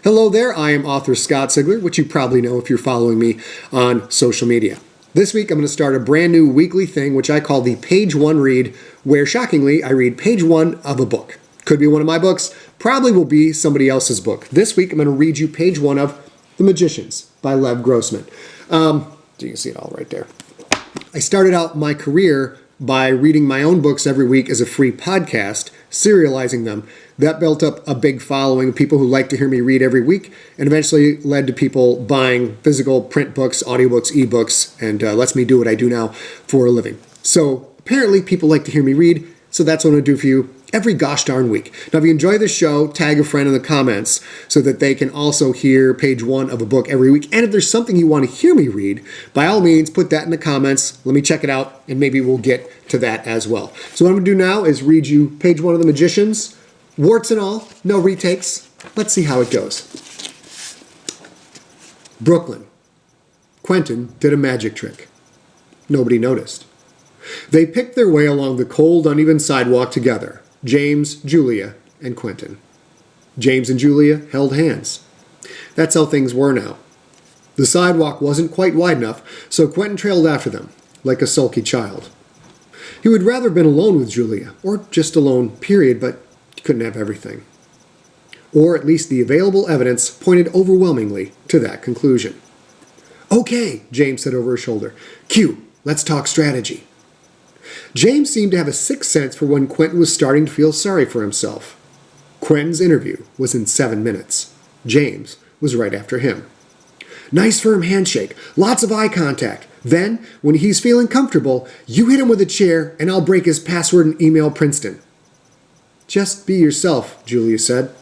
Hello there, I am author Scott Sigler, which you probably know if you're following me on social media. This week I'm going to start a brand new weekly thing which I call the Page 1 Read, where shockingly I read page 1 of a book. Could be one of my books, probably will be somebody else's book. This week I'm going to read you page 1 of The Magicians by Lev Grossman. You can see it all right there. I started out my career by reading my own books every week as a free podcast, serializing them. That built up a big following of people who like to hear me read every week, and eventually led to people buying physical print books, audiobooks, ebooks, and lets me do what I do now for a living. So apparently people like to hear me read, so that's what I'm going to do for you every gosh darn week. Now, if you enjoy this show, tag a friend in the comments so that they can also hear page 1 of a book every week. And if there's something you want to hear me read, by all means, put that in the comments. Let me check it out, and maybe we'll get to that as well. So what I'm going to do now is read you page 1 of The Magicians, warts and all, no retakes. Let's see how it goes. Brooklyn. Quentin did a magic trick. Nobody noticed. They picked their way along the cold, uneven sidewalk together. James, Julia, and Quentin. James and Julia held hands. That's how things were now. The sidewalk wasn't quite wide enough, so Quentin trailed after them, like a sulky child. He would rather have been alone with Julia, or just alone, period, but he couldn't have everything. Or at least the available evidence pointed overwhelmingly to that conclusion. Okay, James said over his shoulder. Q, let's talk strategy. James seemed to have a sixth sense for when Quentin was starting to feel sorry for himself. Quentin's interview was in 7 minutes. James was right after him. Nice firm handshake, lots of eye contact. Then, when he's feeling comfortable, you hit him with a chair and I'll break his password and email Princeton. Just be yourself, Julia said.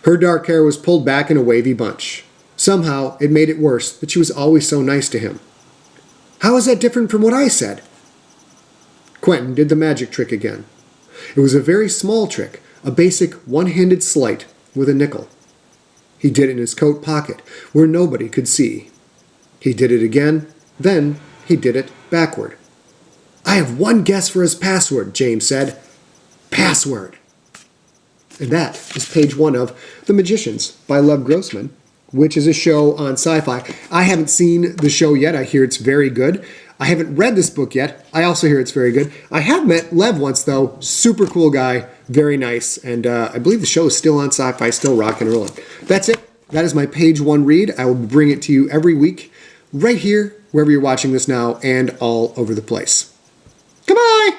Her dark hair was pulled back in a wavy bunch. Somehow, it made it worse that she was always so nice to him. How is that different from what I said? Quentin did the magic trick again. It was a very small trick, a basic one-handed sleight with a nickel. He did it in his coat pocket, where nobody could see. He did it again, then he did it backward. I have one guess for his password, James said. Password. And that is page 1 of The Magicians by Lev Grossman, which is a show on Sci-Fi. I haven't seen the show yet. I hear it's very good. I haven't read this book yet. I also hear it's very good. I have met Lev once, though. Super cool guy. Very nice. And I believe the show is still on Sci-Fi, still rocking and rolling. That's it. That is my page 1 read. I will bring it to you every week, right here, wherever you're watching this now, and all over the place. Goodbye!